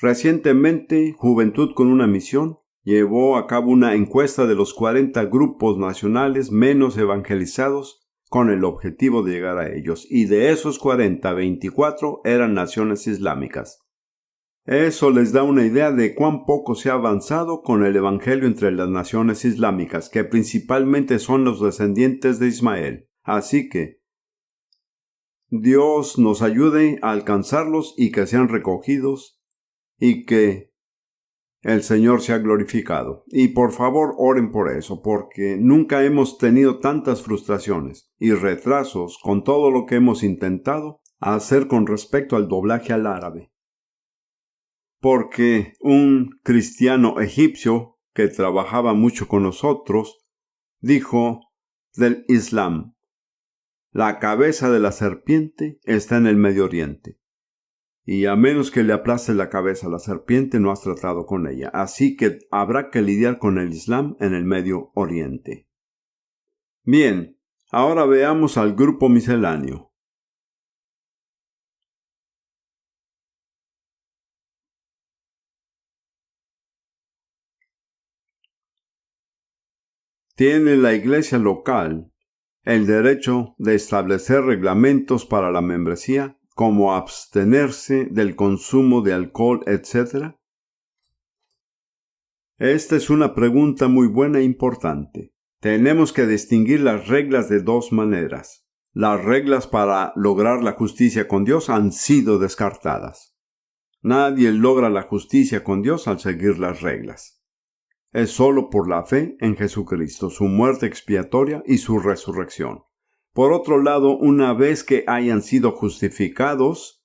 Recientemente, Juventud con una Misión llevó a cabo una encuesta de los 40 grupos nacionales menos evangelizados con el objetivo de llegar a ellos, y de esos 40, 24 eran naciones islámicas. Eso les da una idea de cuán poco se ha avanzado con el Evangelio entre las naciones islámicas, que principalmente son los descendientes de Ismael. Así que Dios nos ayude a alcanzarlos y que sean recogidos y que el Señor sea glorificado. Y por favor oren por eso, porque nunca hemos tenido tantas frustraciones y retrasos con todo lo que hemos intentado hacer con respecto al doblaje al árabe. Porque un cristiano egipcio que trabajaba mucho con nosotros dijo del Islam: la cabeza de la serpiente está en el Medio Oriente. Y a menos que le aplaste la cabeza a la serpiente, no has tratado con ella. Así que habrá que lidiar con el Islam en el Medio Oriente. Bien, ahora veamos al grupo misceláneo. Tiene la iglesia local el derecho de establecer reglamentos para la membresía, como abstenerse del consumo de alcohol, etc. Esta es una pregunta muy buena e importante. Tenemos que distinguir las reglas de dos maneras. Las reglas para lograr la justicia con Dios han sido descartadas. Nadie logra la justicia con Dios al seguir las reglas. Es solo por la fe en Jesucristo, su muerte expiatoria y su resurrección. Por otro lado, una vez que hayan sido justificados,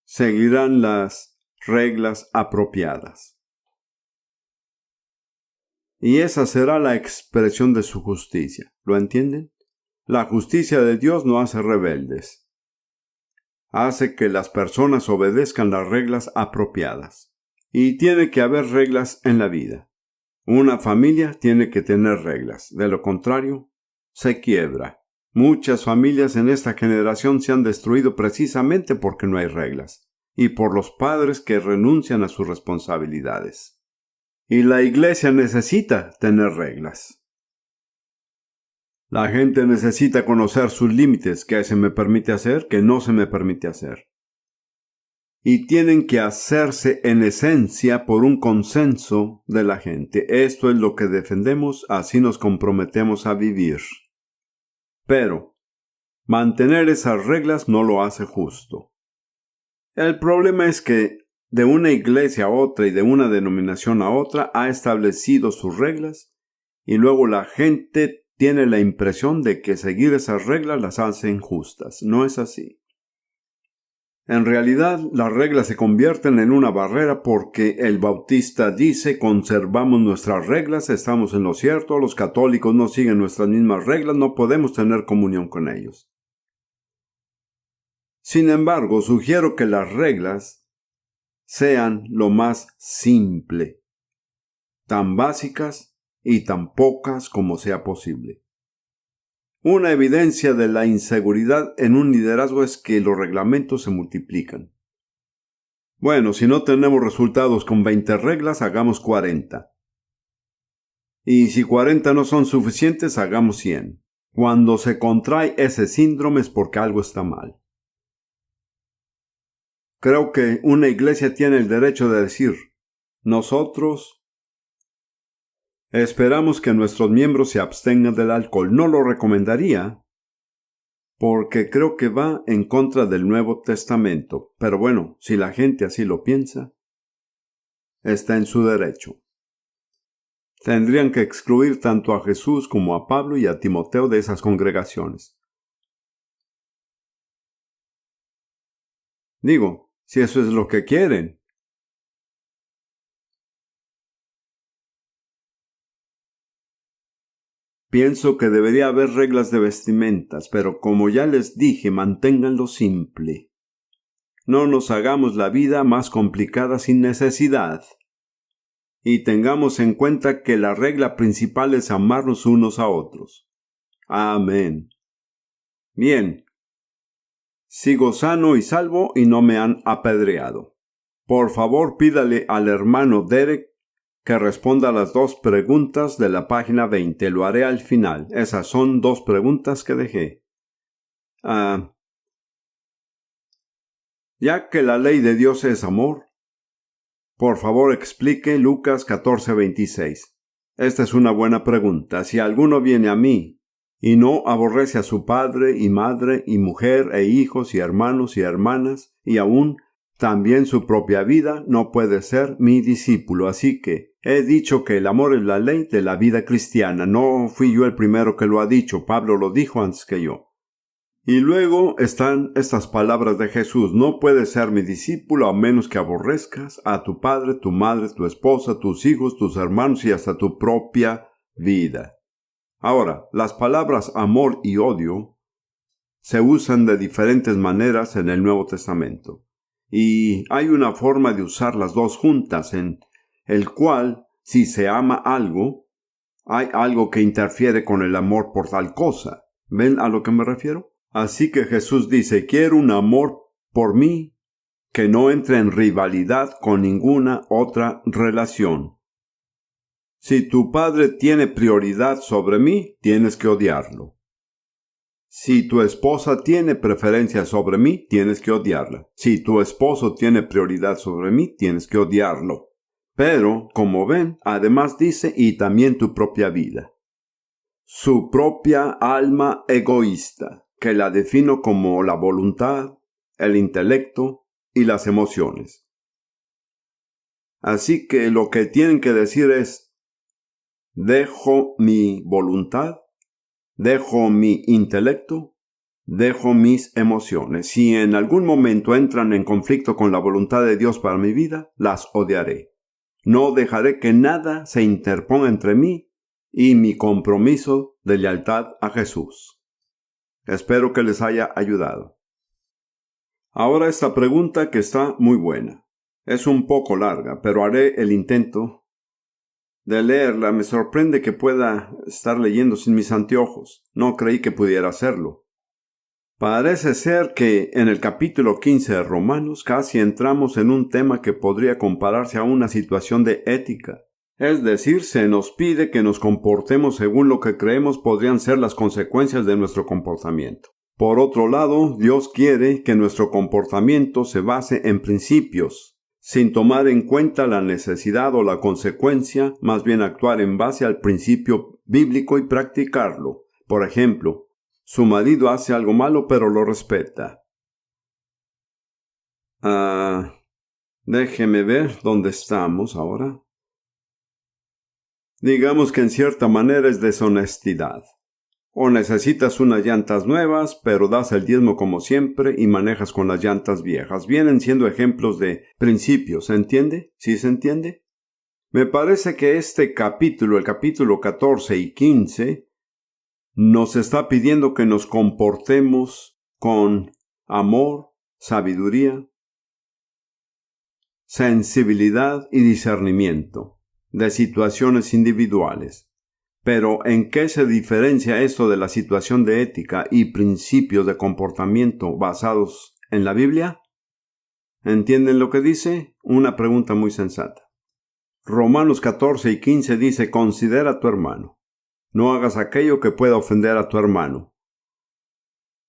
seguirán las reglas apropiadas. Y esa será la expresión de su justicia. ¿Lo entienden? La justicia de Dios no hace rebeldes. Hace que las personas obedezcan las reglas apropiadas. Y tiene que haber reglas en la vida. Una familia tiene que tener reglas. De lo contrario, se quiebra. Muchas familias en esta generación se han destruido precisamente porque no hay reglas, y por los padres que renuncian a sus responsabilidades. Y la iglesia necesita tener reglas. La gente necesita conocer sus límites, qué se me permite hacer, qué no se me permite hacer. Y tienen que hacerse en esencia por un consenso de la gente. Esto es lo que defendemos, así nos comprometemos a vivir. Pero mantener esas reglas no lo hace justo. El problema es que de una iglesia a otra y de una denominación a otra ha establecido sus reglas y luego la gente tiene la impresión de que seguir esas reglas las hace injustas. No es así. En realidad, las reglas se convierten en una barrera porque el bautista dice: conservamos nuestras reglas, estamos en lo cierto, los católicos no siguen nuestras mismas reglas, no podemos tener comunión con ellos. Sin embargo, sugiero que las reglas sean lo más simple, tan básicas y tan pocas como sea posible. Una evidencia de la inseguridad en un liderazgo es que los reglamentos se multiplican. Bueno, si no tenemos resultados con 20 reglas, hagamos 40. Y si 40 no son suficientes, hagamos 100. Cuando se contrae ese síndrome es porque algo está mal. Creo que una iglesia tiene el derecho de decir: nosotros esperamos que nuestros miembros se abstengan del alcohol. No lo recomendaría, porque creo que va en contra del Nuevo Testamento. Pero bueno, si la gente así lo piensa, está en su derecho. Tendrían que excluir tanto a Jesús como a Pablo y a Timoteo de esas congregaciones. Digo, si eso es lo que quieren. Pienso que debería haber reglas de vestimentas, pero como ya les dije, manténganlo simple. No nos hagamos la vida más complicada sin necesidad. Y tengamos en cuenta que la regla principal es amarnos unos a otros. Amén. Bien. Sigo sano y salvo y no me han apedreado. Por favor, pídale al hermano Derek que responda a las 2 preguntas de la página 20. Lo haré al final. Esas son 2 preguntas que dejé. Ya que la ley de Dios es amor, Por favor, explique Lucas 14:26. Esta es una buena pregunta. Si alguno viene a mí y no aborrece a su padre y madre y mujer e hijos y hermanos y hermanas y aún también su propia vida, no puede ser mi discípulo. Así que he dicho que el amor es la ley de la vida cristiana. No fui yo el primero que lo ha dicho. Pablo lo dijo antes que yo. Y luego están estas palabras de Jesús: no puedes ser mi discípulo a menos que aborrezcas a tu padre, tu madre, tu esposa, tus hijos, tus hermanos y hasta tu propia vida. Ahora, las palabras amor y odio se usan de diferentes maneras en el Nuevo Testamento. Y hay una forma de usar las dos juntas, en el cual, si se ama algo, hay algo que interfiere con el amor por tal cosa. ¿Ven a lo que me refiero? Así que Jesús dice: quiero un amor por mí que no entre en rivalidad con ninguna otra relación. Si tu padre tiene prioridad sobre mí, tienes que odiarlo. Si tu esposa tiene preferencia sobre mí, tienes que odiarla. Si tu esposo tiene prioridad sobre mí, tienes que odiarlo. Pero, como ven, además dice: y también tu propia vida. Su propia alma egoísta, que la defino como la voluntad, el intelecto y las emociones. Así que lo que tienen que decir es: dejo mi voluntad, dejo mi intelecto, dejo mis emociones. Si en algún momento entran en conflicto con la voluntad de Dios para mi vida, las odiaré. No dejaré que nada se interponga entre mí y mi compromiso de lealtad a Jesús. Espero que les haya ayudado. Ahora esta pregunta, que está muy buena. Es un poco larga, pero haré el intento de leerla. Me sorprende que pueda estar leyendo sin mis anteojos. No creí que pudiera hacerlo. Parece ser que en el capítulo 15 de Romanos casi entramos en un tema que podría compararse a una situación de ética. Es decir, se nos pide que nos comportemos según lo que creemos podrían ser las consecuencias de nuestro comportamiento. Por otro lado, Dios quiere que nuestro comportamiento se base en principios, sin tomar en cuenta la necesidad o la consecuencia, más bien actuar en base al principio bíblico y practicarlo. Por ejemplo, su marido hace algo malo pero lo respeta. Déjeme ver dónde estamos ahora. Digamos que en cierta manera es deshonestidad. O necesitas unas llantas nuevas, pero das el diezmo como siempre y manejas con las llantas viejas. Vienen siendo ejemplos de principios, ¿se entiende? ¿Sí se entiende? Me parece que este capítulo, el capítulo 14 y 15, nos está pidiendo que nos comportemos con amor, sabiduría, sensibilidad y discernimiento de situaciones individuales. Pero, ¿en qué se diferencia esto de la situación de ética y principios de comportamiento basados en la Biblia? ¿Entienden lo que dice? Una pregunta muy sensata. Romanos 14 y 15 dice: considera a tu hermano. No hagas aquello que pueda ofender a tu hermano.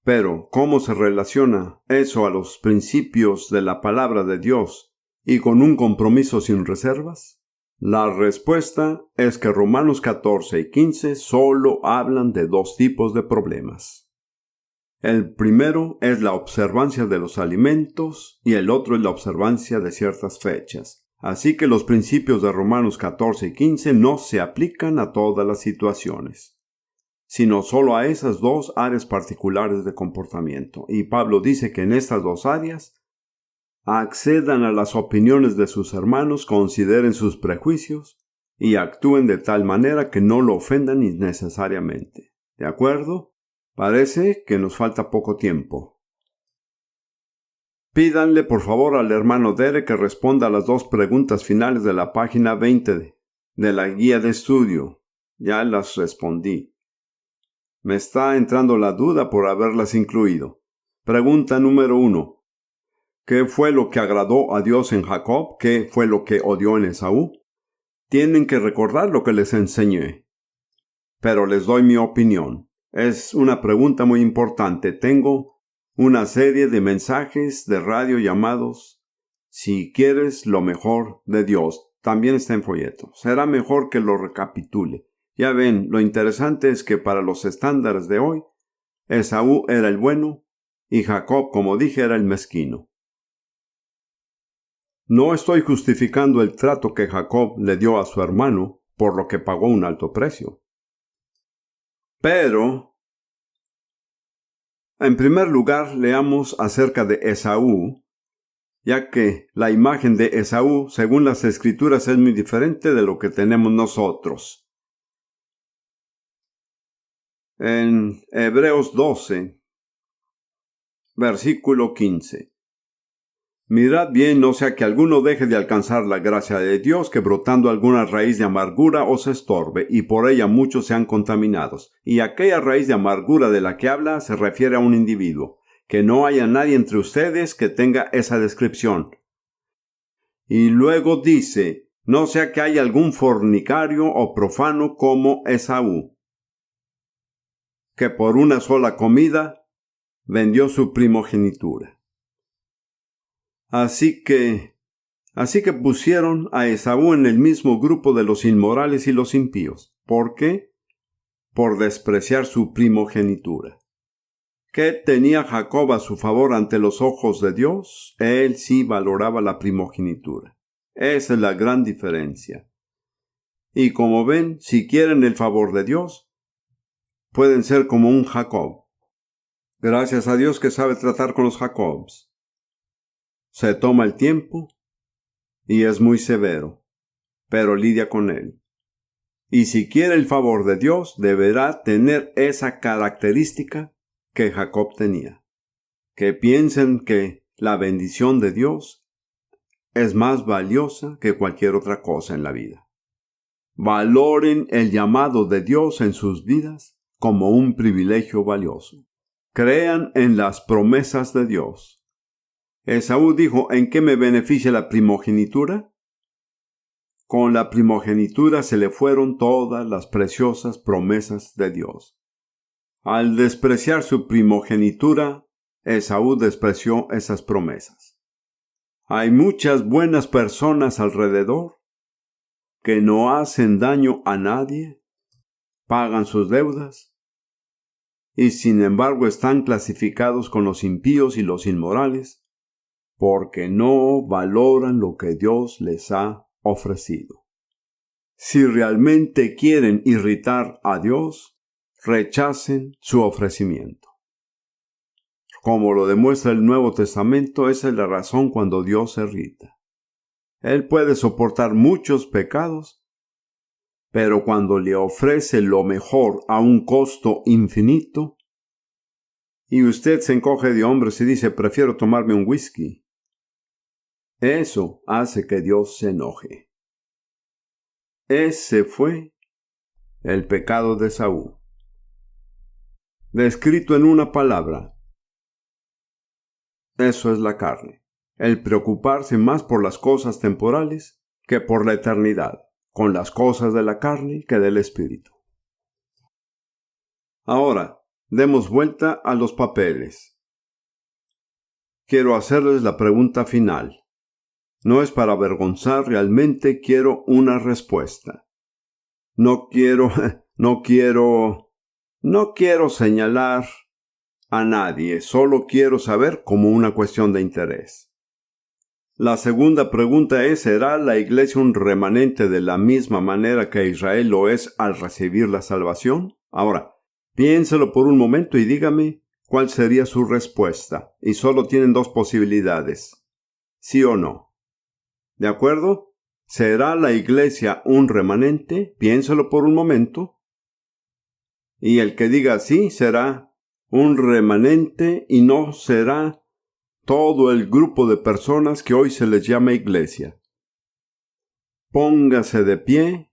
Pero, ¿cómo se relaciona eso a los principios de la palabra de Dios y con un compromiso sin reservas? La respuesta es que Romanos 14 y 15 solo hablan de dos tipos de problemas. El primero es la observancia de los alimentos y el otro es la observancia de ciertas fechas. Así que los principios de Romanos 14 y 15 no se aplican a todas las situaciones, sino solo a esas dos áreas particulares de comportamiento. Y Pablo dice que en estas dos áreas accedan a las opiniones de sus hermanos, consideren sus prejuicios y actúen de tal manera que no lo ofendan innecesariamente. ¿De acuerdo? Parece que nos falta poco tiempo. Pídanle por favor al hermano Derek que responda a las dos preguntas finales de la página 20 de la guía de estudio. Ya las respondí. Me está entrando la duda por haberlas incluido. Pregunta número 1. ¿Qué fue lo que agradó a Dios en Jacob? ¿Qué fue lo que odió en Esaú? Tienen que recordar lo que les enseñé. Pero les doy mi opinión. Es una pregunta muy importante. Tengo una serie de mensajes de radio llamados si quieres lo mejor de Dios, también está en folleto. Será mejor que lo recapitule. Ya ven, lo interesante es que para los estándares de hoy, Esaú era el bueno y Jacob, como dije, era el mezquino. No estoy justificando el trato que Jacob le dio a su hermano, por lo que pagó un alto precio. Pero, en primer lugar, leamos acerca de Esaú, ya que la imagen de Esaú, según las Escrituras, es muy diferente de lo que tenemos nosotros. En Hebreos 12, versículo 15. Mirad bien, no sea que alguno deje de alcanzar la gracia de Dios, que brotando alguna raíz de amargura os estorbe, y por ella muchos sean contaminados. Y aquella raíz de amargura de la que habla se refiere a un individuo, que no haya nadie entre ustedes que tenga esa descripción. Y luego dice, no sea que haya algún fornicario o profano como Esaú, que por una sola comida vendió su primogenitura. Así que pusieron a Esaú en el mismo grupo de los inmorales y los impíos. ¿Por qué? Por despreciar su primogenitura. ¿Qué tenía Jacob a su favor ante los ojos de Dios? Él sí valoraba la primogenitura. Esa es la gran diferencia. Y como ven, si quieren el favor de Dios, pueden ser como un Jacob. Gracias a Dios que sabe tratar con los Jacobs. Se toma el tiempo y es muy severo, pero lidia con él. Y si quiere el favor de Dios, deberá tener esa característica que Jacob tenía. Que piensen que la bendición de Dios es más valiosa que cualquier otra cosa en la vida. Valoren el llamado de Dios en sus vidas como un privilegio valioso. Crean en las promesas de Dios. Esaú dijo, ¿en qué me beneficia la primogenitura? Con la primogenitura se le fueron todas las preciosas promesas de Dios. Al despreciar su primogenitura, Esaú despreció esas promesas. Hay muchas buenas personas alrededor que no hacen daño a nadie, pagan sus deudas y sin embargo están clasificados con los impíos y los inmorales porque no valoran lo que Dios les ha ofrecido. Si realmente quieren irritar a Dios, rechacen su ofrecimiento. Como lo demuestra el Nuevo Testamento, esa es la razón cuando Dios se irrita. Él puede soportar muchos pecados, pero cuando le ofrece lo mejor a un costo infinito, y usted se encoge de hombros y dice, prefiero tomarme un whisky, eso hace que Dios se enoje. Ese fue el pecado de Esaú. Descrito en una palabra, eso es la carne. El preocuparse más por las cosas temporales que por la eternidad, con las cosas de la carne que del espíritu. Ahora, demos vuelta a los papeles. Quiero hacerles la pregunta final. No es para avergonzar, realmente quiero una respuesta. No quiero señalar a nadie, solo quiero saber como una cuestión de interés. La segunda pregunta es, ¿será la iglesia un remanente de la misma manera que Israel lo es al recibir la salvación? Ahora, piénselo por un momento y dígame cuál sería su respuesta. Y solo tienen dos posibilidades, sí o no. ¿De acuerdo? ¿Será la iglesia un remanente? Piénselo por un momento. Y el que diga sí será un remanente y no será todo el grupo de personas que hoy se les llama iglesia. Póngase de pie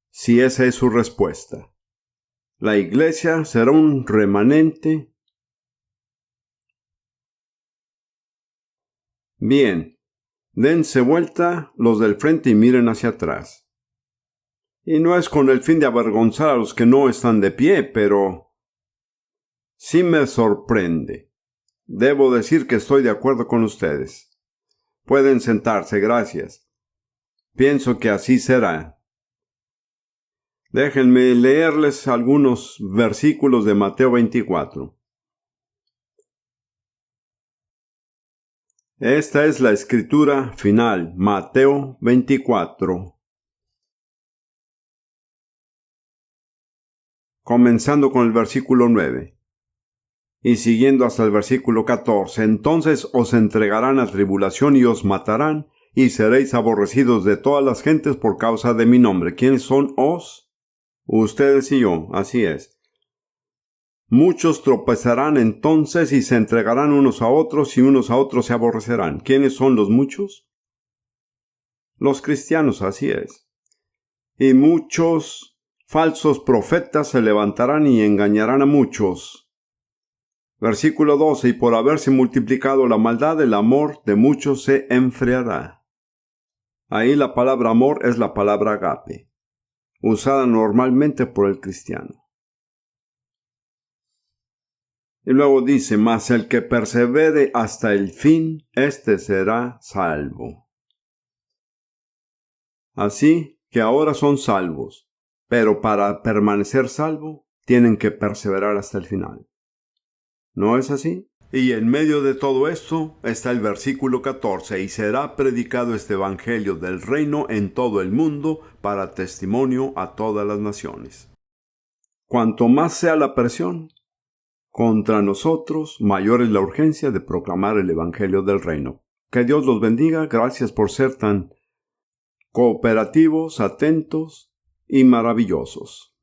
si esa es su respuesta. La iglesia será un remanente. Bien. Dense vuelta los del frente y miren hacia atrás. Y no es con el fin de avergonzar a los que no están de pie, pero sí me sorprende. Debo decir que estoy de acuerdo con ustedes. Pueden sentarse, gracias. Pienso que así será. Déjenme leerles algunos versículos de Mateo 24. Esta es la escritura final, Mateo 24. Comenzando con el versículo 9 y siguiendo hasta el versículo 14. Entonces os entregarán a tribulación y os matarán, y seréis aborrecidos de todas las gentes por causa de mi nombre. ¿Quiénes son os? Ustedes y yo, así es. Muchos tropezarán entonces y se entregarán unos a otros y unos a otros se aborrecerán. ¿Quiénes son los muchos? Los cristianos, así es. Y muchos falsos profetas se levantarán y engañarán a muchos. Versículo 12. Y por haberse multiplicado la maldad, el amor de muchos se enfriará. Ahí la palabra amor es la palabra agape, usada normalmente por el cristiano. Y luego dice, mas el que persevere hasta el fin, éste será salvo. Así que ahora son salvos. Pero para permanecer salvo, tienen que perseverar hasta el final. ¿No es así? Y en medio de todo esto está el versículo 14. Y será predicado este evangelio del reino en todo el mundo para testimonio a todas las naciones. Cuanto más sea la presión contra nosotros, mayor es la urgencia de proclamar el evangelio del reino. Que Dios los bendiga. Gracias por ser tan cooperativos, atentos y maravillosos.